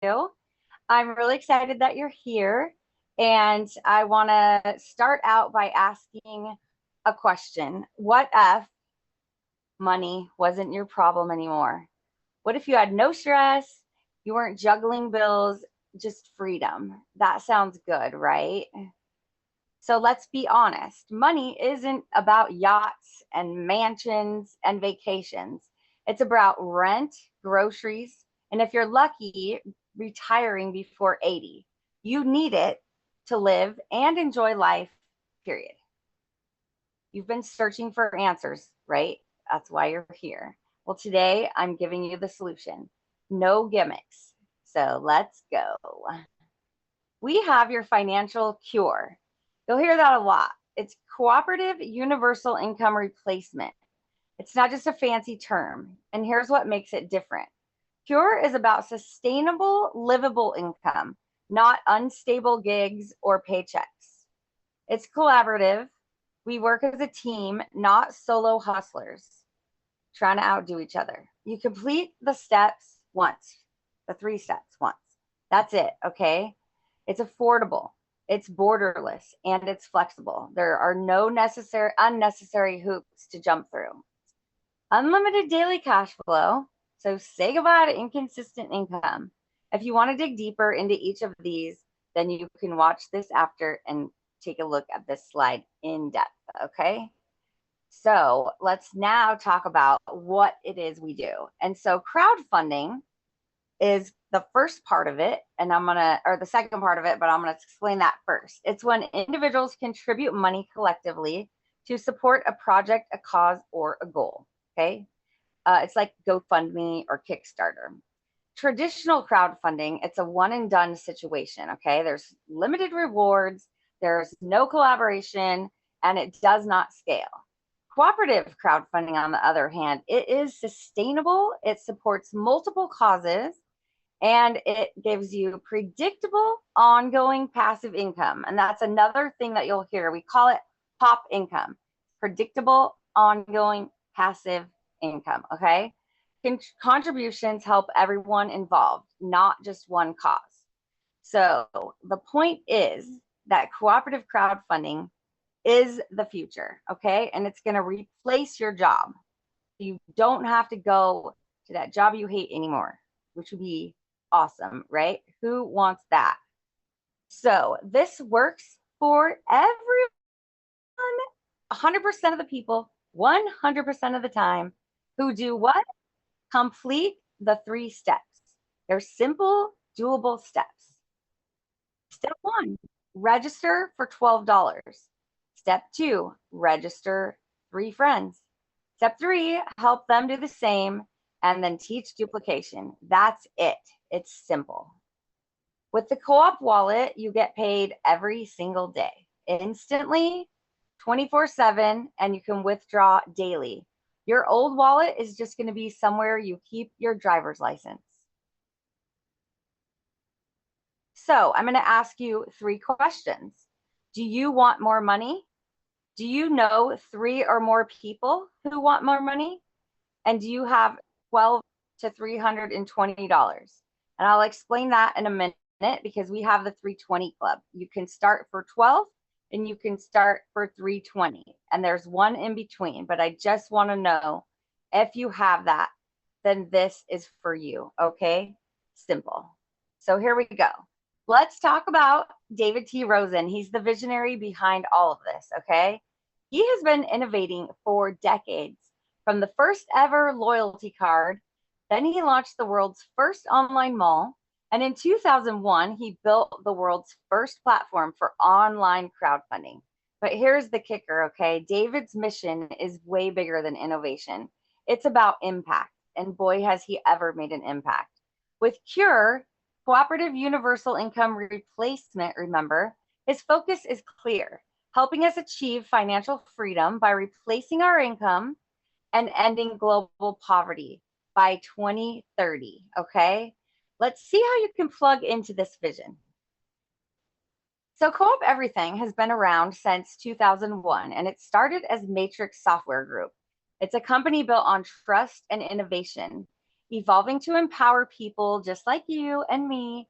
I'm really excited that you're here. And I want to start out by asking a question. What if money wasn't your problem anymore? What if you had no stress? You weren't juggling bills, just freedom. That sounds good, right? So let's be honest. Money isn't about yachts and mansions and vacations. It's about rent, groceries, and if you're lucky, retiring before 80. You need it to live and enjoy life, period. You've been searching for answers, right? That's why you're here. Well, today I'm giving you the solution. No gimmicks. So let's go. We have your financial cure. You'll hear that a lot. It's cooperative universal income replacement. It's not just a fancy term. And here's what makes it different. Cure is about sustainable, livable income, not unstable gigs or paychecks. It's collaborative. We work as a team, not solo hustlers trying to outdo each other. You complete the steps once, the 3 steps once. That's it, okay? It's affordable, it's borderless, and it's flexible. There are no unnecessary hoops to jump through. Unlimited daily cash flow. So say goodbye to inconsistent income. If you want to dig deeper into each of these, then you can watch this after and take a look at this slide in depth, okay? So let's now talk about what it is we do. And so crowdfunding is the first part of it, and or the second part of it, but I'm gonna explain that first. It's when individuals contribute money collectively to support a project, a cause, or a goal, okay? It's like GoFundMe or Kickstarter. Traditional crowdfunding, it's a one and done situation, okay? There's limited rewards, there's no collaboration, and it does not scale. Cooperative crowdfunding, on the other hand, it is sustainable, it supports multiple causes, and it gives you predictable, ongoing passive income. And that's another thing that you'll hear. We call it POP income, predictable, ongoing, passive income, okay? Contributions help everyone involved, not just one cause. So the point is that cooperative crowdfunding is the future, okay? And it's gonna replace your job. You don't have to go to that job you hate anymore, which would be awesome, right? Who wants that? So this works for everyone, 100% of the people, 100% of the time. Who do what? Complete the 3 steps. They're simple, doable steps. Step 1, register for $12. Step 2, register 3 friends. Step 3, help them do the same, and then teach duplication. That's it. It's simple. With the co-op wallet, you get paid every single day, instantly, 24/7, and you can withdraw daily. Your old wallet is just going to be somewhere you keep your driver's license. So I'm going to ask you 3 questions. Do you want more money? Do you know 3 or more people who want more money? And do you have $12 to $320? And I'll explain that in a minute because we have the 320 club. You can start for 12 and you can start for 320. And there's one in between, but I just want to know if you have that, then this is for you, okay? Simple. So here we go. Let's talk about David T. Rosen. He's the visionary behind all of this, okay? He has been innovating for decades, from the first ever loyalty card. Then he launched the world's first online mall. And in 2001, he built the world's first platform for online crowdfunding. But here's the kicker, okay? David's mission is way bigger than innovation. It's about impact. And boy, has he ever made an impact. With Cure, cooperative universal income replacement, remember, his focus is clear, helping us achieve financial freedom by replacing our income and ending global poverty by 2030, okay? Let's see how you can plug into this vision. So Co-op Everything has been around since 2001, and it started as Matrix Software Group. It's a company built on trust and innovation. evolving to empower people just like you and me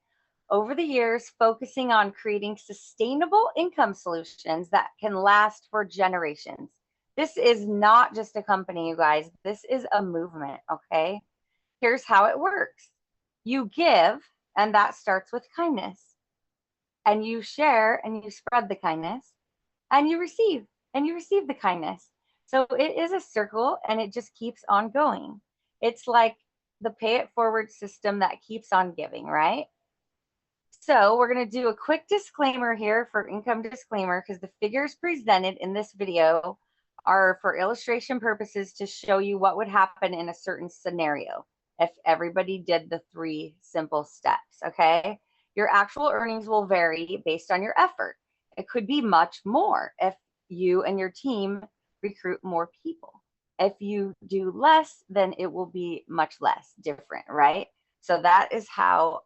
over the years, focusing on creating sustainable income solutions that can last for generations. This is not just a company, you guys. This is a movement, okay? Here's how it works. You give, and that starts with kindness. And you share and you spread the kindness, and you receive the kindness. So it is a circle and it just keeps on going. It's like the pay it forward system that keeps on giving, right? So we're going to do a quick disclaimer here for income disclaimer, because the figures presented in this video are for illustration purposes to show you what would happen in a certain scenario if everybody did the 3 simple steps, okay? Your actual earnings will vary based on your effort. It could be much more if you and your team recruit more people. If you do less, then it will be much less different, right? So that is how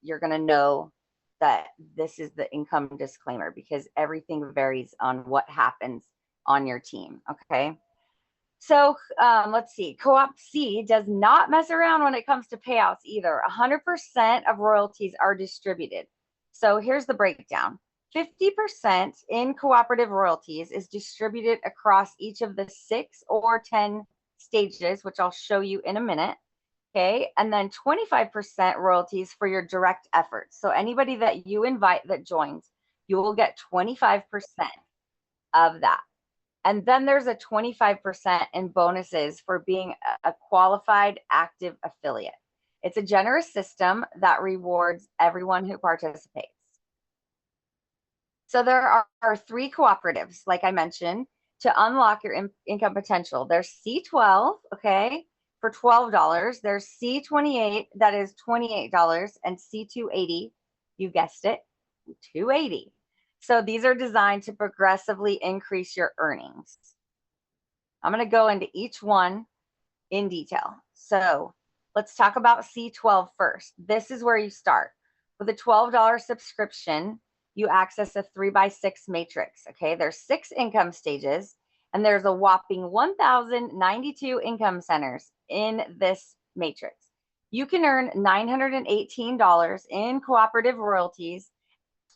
you're going to know that this is the income disclaimer, because everything varies on what happens on your team, okay? So let's see. CoopC does not mess around when it comes to payouts either. 100% of royalties are distributed. So here's the breakdown. 50% in cooperative royalties is distributed across each of the 6 or 10 stages, which I'll show you in a minute. Okay, and then 25% royalties for your direct efforts. So anybody that you invite that joins, you will get 25% of that. And then there's a 25% in bonuses for being a qualified active affiliate. It's a generous system that rewards everyone who participates. So there are 3 cooperatives, like I mentioned, to unlock your income potential. There's C12, okay, for $12. There's C28, that is $28, and C280, you guessed it, $280. So these are designed to progressively increase your earnings. I'm going to go into each one in detail. So let's talk about C12 first. This is where you start. With a $12 subscription, you access a 3x6 matrix. Okay, there's 6 income stages, and there's a whopping 1,092 income centers in this matrix. You can earn $918 in cooperative royalties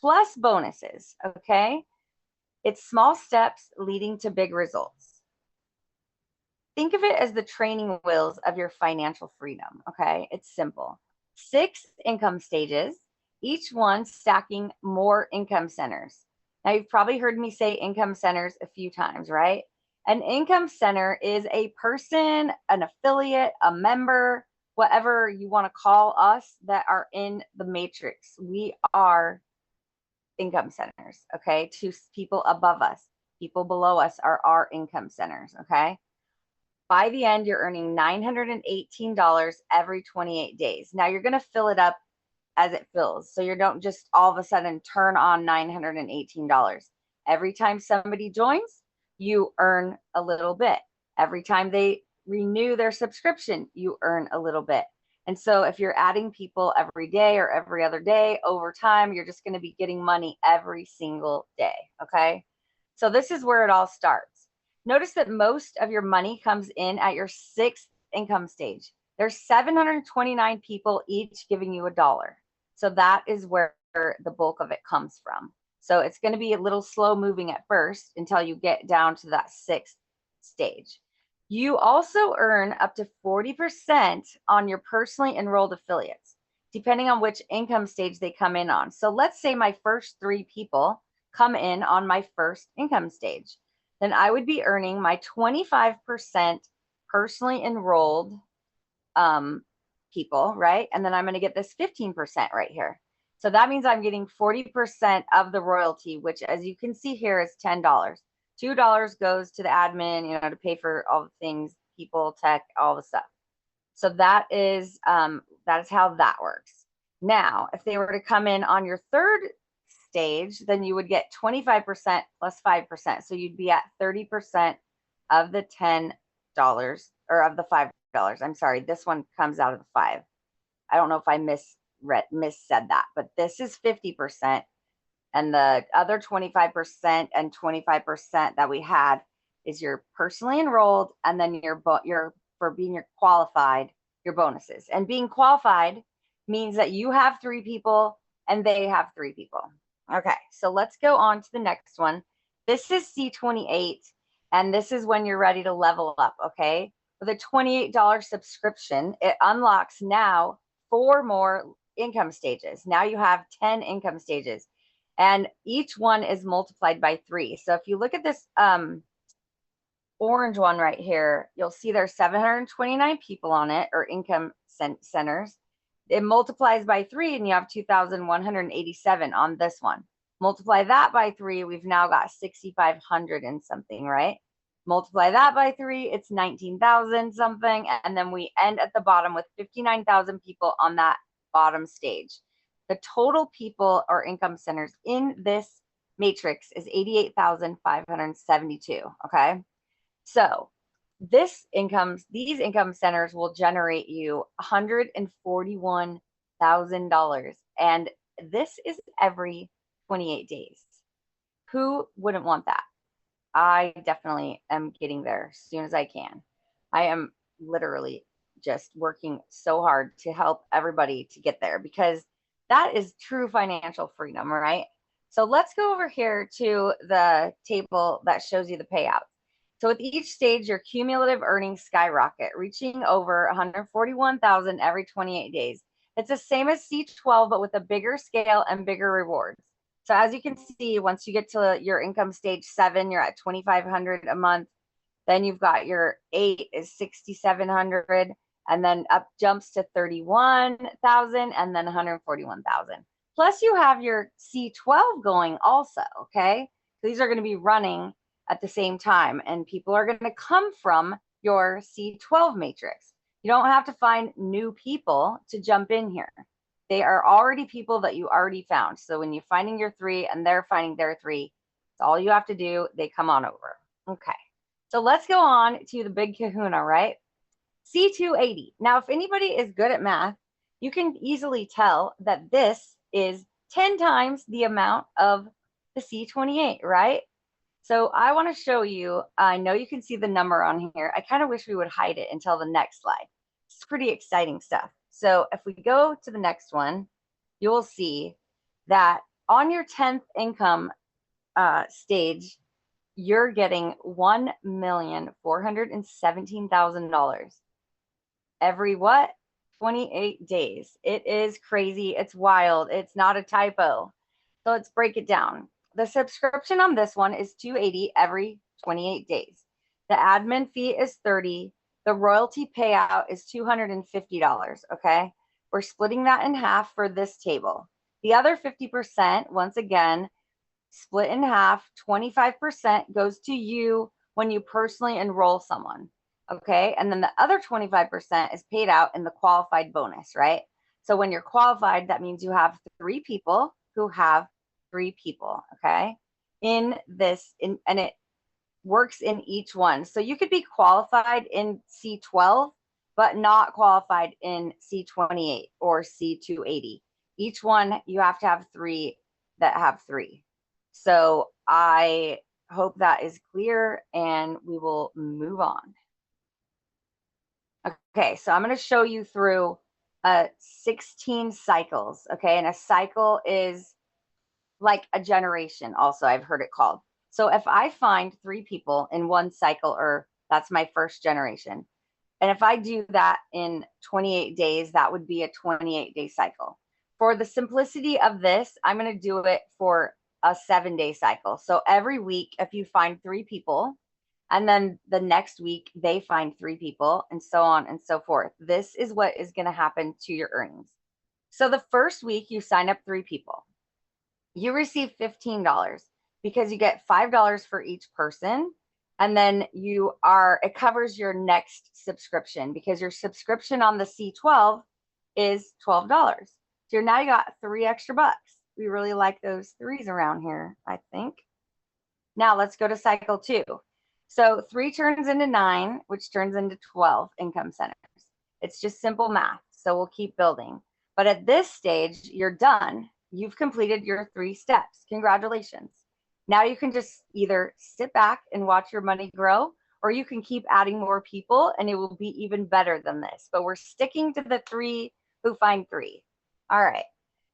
plus bonuses. Okay, it's small steps leading to big results. Think of it as the training wheels of your financial freedom. Okay, it's simple. 6 income stages, each one stacking more income centers. Now, you've probably heard me say income centers a few times, right? An income center is a person, an affiliate, a member, whatever you want to call us that are in the matrix. We are income centers, okay? To people above us, people below us are our income centers, okay? By the end, you're earning $918 every 28 days. Now, you're going to fill it up as it fills. So you don't just all of a sudden turn on $918. Every time somebody joins, you earn a little bit. Every time they renew their subscription, you earn a little bit. And so if you're adding people every day or every other day, over time, you're just going to be getting money every single day, okay? So this is where it all starts. Notice that most of your money comes in at your 6th income stage. There's 729 people each giving you $1. So that is where the bulk of it comes from. So it's going to be a little slow moving at first until you get down to that 6th stage. You also earn up to 40% on your personally enrolled affiliates, depending on which income stage they come in on. So let's say my first 3 people come in on my first income stage. Then I would be earning my 25% personally enrolled people, right? And then I'm going to get this 15% right here. So that means I'm getting 40% of the royalty, which as you can see here is $10. $2 goes to the admin, to pay for all the things, people, tech, all the stuff. So that is how that works. Now, if they were to come in on your 3rd stage, then you would get 25% plus 5%. So you'd be at 30% of the $10 or of the $5. I'm sorry, this one comes out of the 5. I don't know if I missaid that, but this is 50%. And the other 25% and 25% that we had is your personally enrolled, and then your for being qualified, your bonuses. And being qualified means that you have 3 people and they have 3 people. Okay, so let's go on to the next one. This is C28, and this is when you're ready to level up, okay? With a $28 subscription, it unlocks now 4 more income stages. Now you have 10 income stages, and each one is multiplied by 3. So if you look at this orange one right here, you'll see there's 729 people on it, or income centers. It multiplies by 3, and you have 2,187 on this one. Multiply that by 3, we've now got 6,500 and something, right? Multiply that by 3, it's 19,000 something, and then we end at the bottom with 59,000 people on that bottom stage. The total people or income centers in this matrix is 88,572, okay? So these income centers will generate you $141,000, and this is every 28 days. Who wouldn't want that? I definitely am getting there as soon as I can. I am literally just working so hard to help everybody to get there, because that is true financial freedom, right? So let's go over here to the table that shows you the payouts. So with each stage, your cumulative earnings skyrocket, reaching over 141,000 every 28 days. It's the same as C12, but with a bigger scale and bigger rewards. So as you can see, once you get to your income stage 7, you're at 2,500 a month. Then you've got your 8 is 6,700, and then up jumps to 31,000, and then 141,000. Plus you have your C12 going also, okay? These are going to be running at the same time, and people are going to come from your C12 matrix. You don't have to find new people to jump in here. They are already people that you already found. So when you're finding your 3 and they're finding their 3, it's all you have to do. They come on over. Okay, so let's go on to the big kahuna, right? C280. Now, if anybody is good at math, you can easily tell that this is 10 times the amount of the C28, right? So I want to show you, I know you can see the number on here. I kind of wish we would hide it until the next slide. It's pretty exciting stuff. So if we go to the next one, you will see that on your 10th income stage, you're getting $1,417,000 every what? 28 days. It is crazy. It's wild. It's not a typo. So let's break it down. The subscription on this one is $280 every 28 days. The admin fee is $30. The royalty payout is $250, okay? We're splitting that in half for this table. The other 50%, once again, split in half, 25% goes to you when you personally enroll someone, okay? And then the other 25% is paid out in the qualified bonus, right? So when you're qualified, that means you have 3 people who have 3 people, okay, in this, and it works in each one. So you could be qualified in C12, but not qualified in C28 or C280. Each one, you have to have 3 that have 3. So I hope that is clear, and we will move on. Okay, so I'm going to show you through 16 cycles, okay, and a cycle is like a generation also, I've heard it called. So if I find 3 people in one cycle, or that's my first generation, and if I do that in 28 days, that would be a 28-day cycle. For the simplicity of this, I'm going to do it for a 7-day cycle. So every week, if you find 3 people, and then the next week they find 3 people, and so on and so forth, this is what is going to happen to your earnings. So the first week you sign up 3 people. You receive $15 because you get $5 for each person. And then it covers your next subscription, because your subscription on the C12 is $12. So now you got 3 extra bucks. We really like those 3s around here, I think. Now let's go to cycle 2. So 3 turns into 9, which turns into 12 income centers. It's just simple math. So we'll keep building. But at this stage, you're done. You've completed your 3 steps. Congratulations. Now you can just either sit back and watch your money grow, or you can keep adding more people and it will be even better than this. But we're sticking to the 3 who find 3. All right.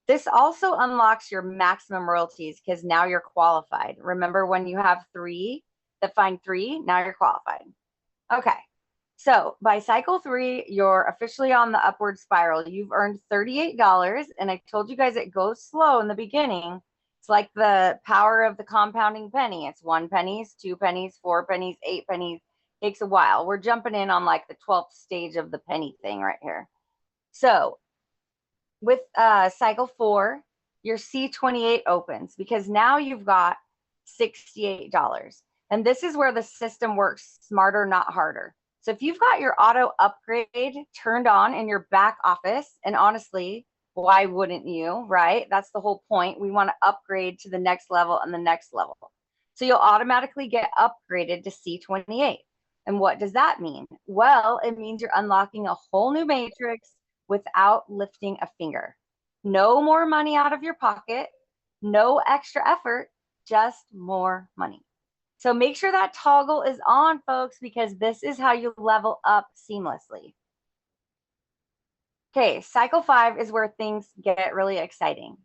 This also unlocks your maximum royalties because now you're qualified. Remember when you have 3 that find 3, now you're qualified. Okay. So by cycle 3, you're officially on the upward spiral. You've earned $38. And I told you guys it goes slow in the beginning. It's like the power of the compounding penny. It's 1 pennies, 2 pennies, 4 pennies, 8 pennies. Takes a while. We're jumping in on like the 12th stage of the penny thing right here. So with cycle 4, your C28 opens because now you've got $68. And this is where the system works smarter, not harder. So if you've got your auto upgrade turned on in your back office, and honestly, why wouldn't you, right? That's the whole point. We want to upgrade to the next level and the next level. So you'll automatically get upgraded to C28. And what does that mean? Well, it means you're unlocking a whole new matrix without lifting a finger. No more money out of your pocket, no extra effort, just more money. So make sure that toggle is on, folks, because this is how you level up seamlessly. Okay, cycle 5 is where things get really exciting.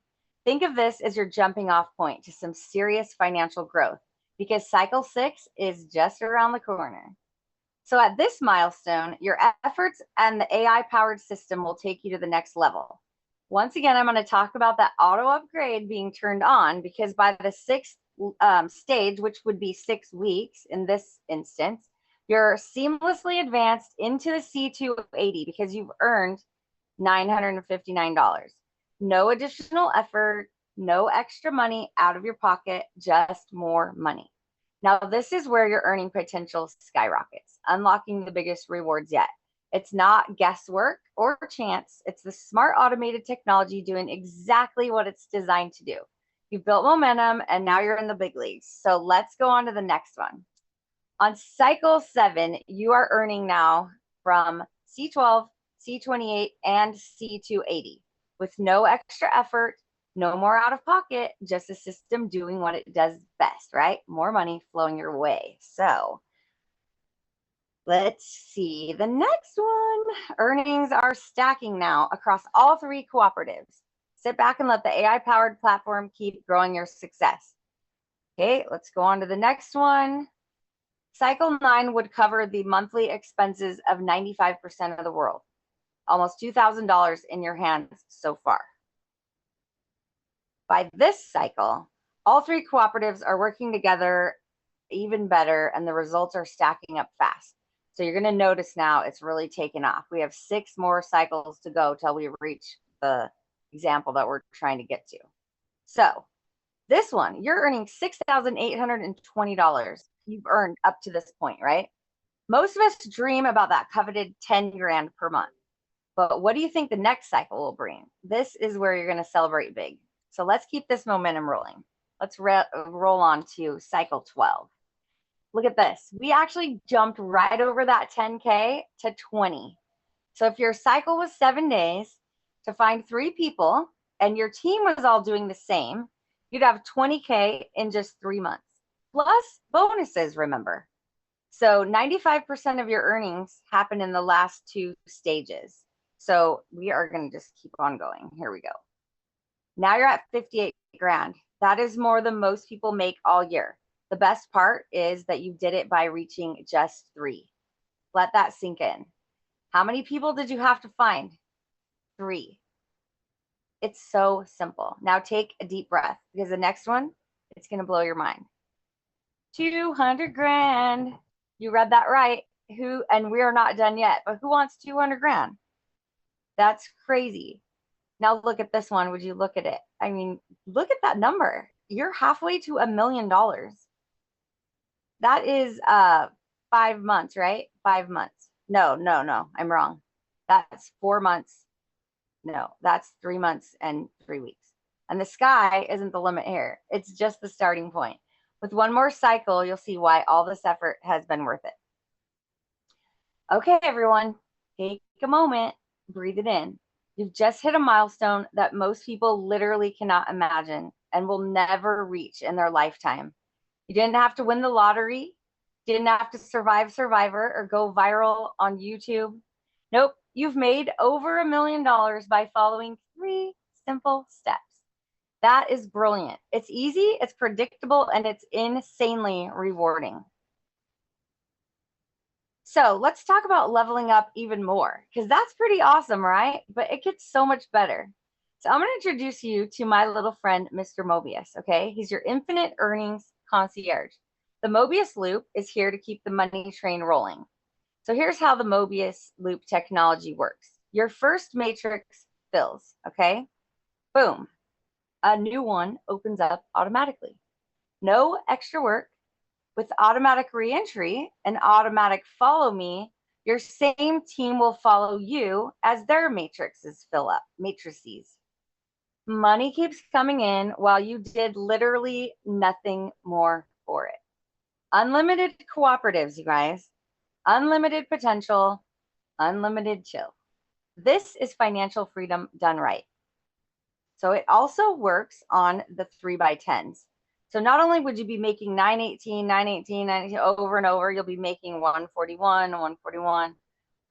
Think of this as your jumping off point to some serious financial growth because cycle 6 is just around the corner. So at this milestone, your efforts and the AI-powered system will take you to the next level. Once again, I'm going to talk about that auto upgrade being turned on because by the 6th stage, which would be 6 weeks in this instance, you're seamlessly advanced into the C280 because you've earned $959. No additional effort, no extra money out of your pocket, just more money. Now, this is where your earning potential skyrockets, unlocking the biggest rewards yet. It's not guesswork or chance. It's the smart automated technology doing exactly what it's designed to do. You've built momentum and now you're in the big leagues. So let's go on to the next one. On cycle 7, you are earning now from C12, C28, and C280 with no extra effort, no more out of pocket, just a system doing what it does best, right? More money flowing your way. So let's see the next one. Earnings are stacking now across all 3 cooperatives. Sit back and let the AI-powered platform keep growing your success. Okay, let's go on to the next one. Cycle 9 would cover the monthly expenses of 95% of the world. Almost $2,000 in your hands so far. By this cycle, all 3 cooperatives are working together even better and the results are stacking up fast. So you're going to notice now it's really taken off. We have 6 more cycles to go till we reach the example that we're trying to get to. So this one, you're earning $6,820. You've earned up to this point, right? Most of us dream about that coveted 10 grand per month. But what do you think the next cycle will bring? This is where you're going to celebrate big. So let's keep this momentum rolling. Let's roll on to cycle 12. Look at this. We actually jumped right over that 10K to 20. So if your cycle was 7 days to find 3 people and your team was all doing the same, you'd have 20K in just 3 months. Plus bonuses, remember. So 95% of your earnings happen in the last 2 stages. So we are going to just keep on going. Here we go. Now you're at 58 grand. That is more than most people make all year. The best part is that you did it by reaching just 3. Let that sink in. How many people did you have to find? 3. It's so simple. Now take a deep breath because the next one, it's going to blow your mind. 200 grand. You read that right. And we are not done yet, but who wants 200 grand? That's crazy. Now look at this one. Would you look at it? I mean, look at that number. You're halfway to $1 million. That is 5 months, right? 5 months. No, I'm wrong. That's 4 months. No, that's 3 months and 3 weeks. And the sky isn't the limit here. It's just the starting point. With one more cycle, you'll see why all this effort has been worth it. Okay, everyone, take a moment, breathe it in. You've just hit a milestone that most people literally cannot imagine and will never reach in their lifetime. You didn't have to win the lottery. Didn't have to survive Survivor or go viral on YouTube. Nope, you've made over $1 million by following 3 simple steps. That is brilliant. It's easy, it's predictable, and it's insanely rewarding. So let's talk about leveling up even more, because that's pretty awesome, right? But it gets so much better. So I'm going to introduce you to my little friend, Mr. Mobius, okay? He's your infinite earnings concierge. The Mobius loop is here to keep the money train rolling. So here's how the Mobius loop technology works. Your first matrix fills, okay? Boom. A new one opens up automatically. No extra work. With automatic reentry and automatic follow me, your same team will follow you as their matrices fill up, matrices. Money keeps coming in while you did literally nothing more for it. Unlimited cooperatives, you guys. Unlimited potential, unlimited chill. This is financial freedom done right. So it also works on the 3x10s. So not only would you be making 918, 918, 918 over and over, you'll be making 141, 141,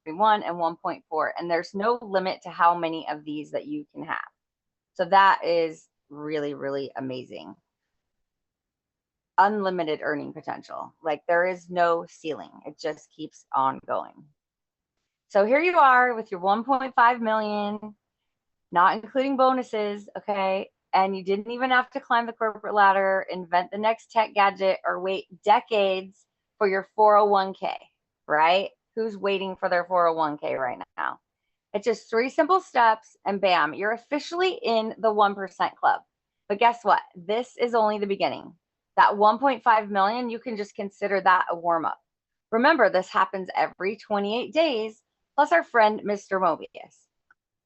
141, and 1.4. And there's no limit to how many of these that you can have. So that is really, really amazing. Unlimited earning potential. Like there is no ceiling. It just keeps on going. So here you are with your 1.5 million, not including bonuses, okay? And you didn't even have to climb the corporate ladder, invent the next tech gadget, or wait decades for your 401k, right? Who's waiting for their 401k right now? It's just 3 simple steps and bam, you're officially in the 1% club. But guess what? This is only the beginning. That 1.5 million, you can just consider that a warm up. Remember, this happens every 28 days, plus our friend, Mr. Mobius.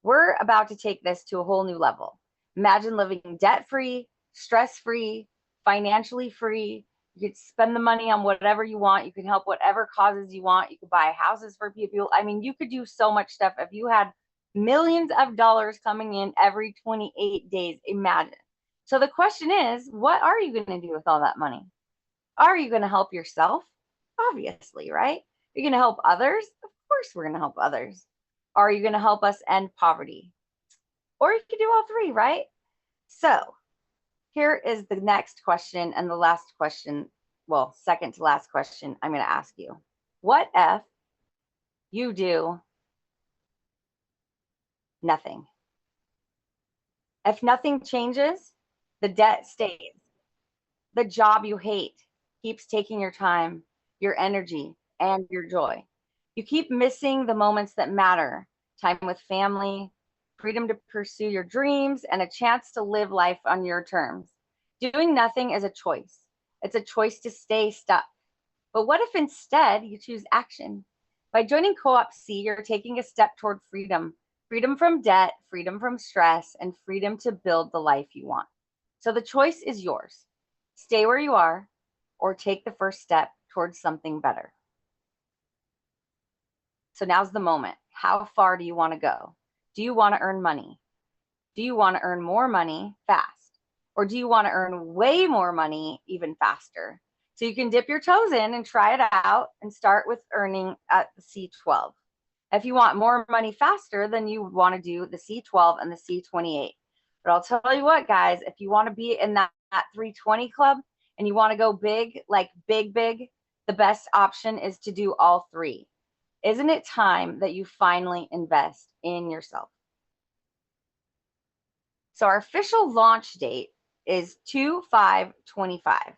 We're about to take this to a whole new level. Imagine living debt-free, stress-free, financially free. You could spend the money on whatever you want. You can help whatever causes you want. You could buy houses for people. I mean, you could do so much stuff if you had millions of dollars coming in every 28 days. Imagine. So the question is, what are you going to do with all that money? Are you going to help yourself? Obviously, right? You're going to help others? Of course, we're going to help others. Are you going to help us end poverty? Or you could do all 3, right? So here is the next question and the last question. Well, second to last question I'm going to ask you. What if you do nothing? If nothing changes, the debt stays. The job you hate keeps taking your time, your energy, and your joy. You keep missing the moments that matter, time with family, freedom to pursue your dreams, and a chance to live life on your terms. Doing nothing is a choice. It's a choice to stay stuck. But what if instead you choose action? By joining CoopC, you're taking a step toward freedom. Freedom from debt, freedom from stress, and freedom to build the life you want. So the choice is yours. Stay where you are or take the first step towards something better. So now's the moment. How far do you want to go? Do you want to earn money? Do you want to earn more money fast? Or do you want to earn way more money even faster? So you can dip your toes in and try it out and start with earning at the C12. If you want more money faster, then you want to do the C12 and the C28. But I'll tell you what, guys, if you want to be in that 320 club and you want to go big, like big, the best option is to do all 3. Isn't it time that you finally invest in yourself? So our official launch date is 2/5/25.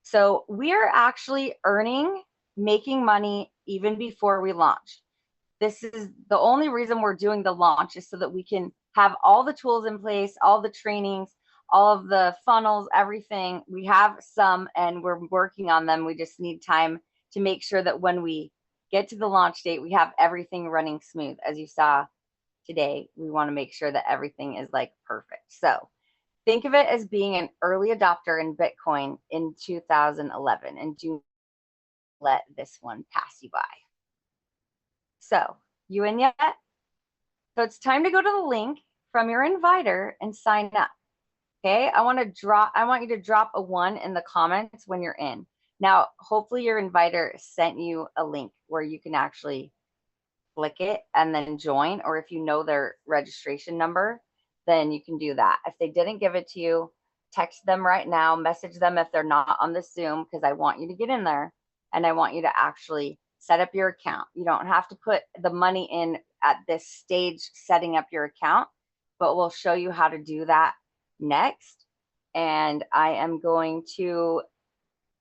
So we're actually making money even before we launch. This is the only reason we're doing the launch is so that we can have all the tools in place, all the trainings, all of the funnels, everything. We have some and we're working on them. We just need time to make sure that when we get to the launch date, we have everything running smooth. As you saw today, we want to make sure that everything is like perfect. So think of it as being an early adopter in Bitcoin in 2011, and do let this one pass you by. So you in yet? So it's time to go to the link from your inviter and sign up. Okay, I want you to drop a 1 in the comments when you're in. Now, hopefully your inviter sent you a link where you can actually click it and then join, or if you know their registration number, then you can do that. If they didn't give it to you, text them right now, message them if they're not on the Zoom, because I want you to get in there and I want you to actually set up your account. You don't have to put the money in at this stage setting up your account, but we'll show you how to do that next. And I am going to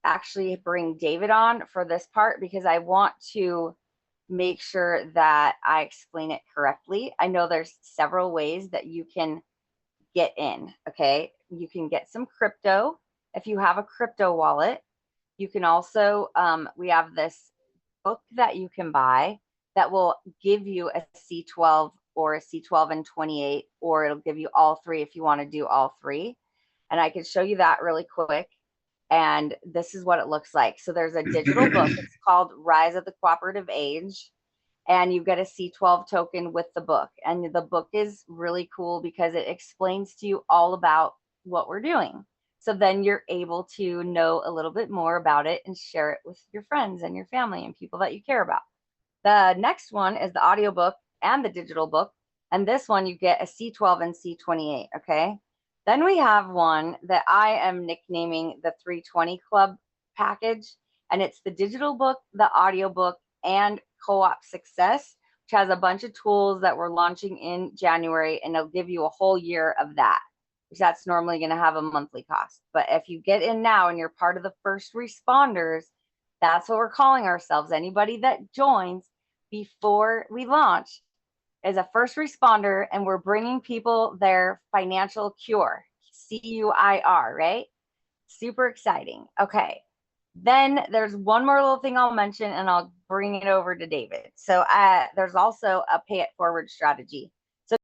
actually bring David on for this part because I want to make sure that I explain it correctly. I know there's several ways that you can get in, okay? You can get some crypto if you have a crypto wallet. You can also, we have this book that you can buy that will give you a C12 or a C12 and 28, or it'll give you all three if you want to do all three. And I can show you that really quick. And this is what it looks like. So there's a digital book. It's called Rise of the Cooperative Age. And you get a C12 token with the book. And the book is really cool because it explains to you all about what we're doing. So then you're able to know a little bit more about it and share it with your friends and your family and people that you care about. The next one is the audiobook and the digital book. And this one you get a C12 and C28, okay? Then we have one that I am nicknaming the 320 Club package. And it's the digital book, the audiobook, and Co-op Success, which has a bunch of tools that we're launching in January, and it'll give you a whole year of that, which that's normally going to have a monthly cost. But if you get in now and you're part of the first responders, that's what we're calling ourselves. Anybody that joins before we launch is a first responder, and we're bringing people their financial cure, CUIR, right? Super exciting. Okay. Then there's one more little thing I'll mention, and I'll bring it over to David. So there's also a pay it forward strategy.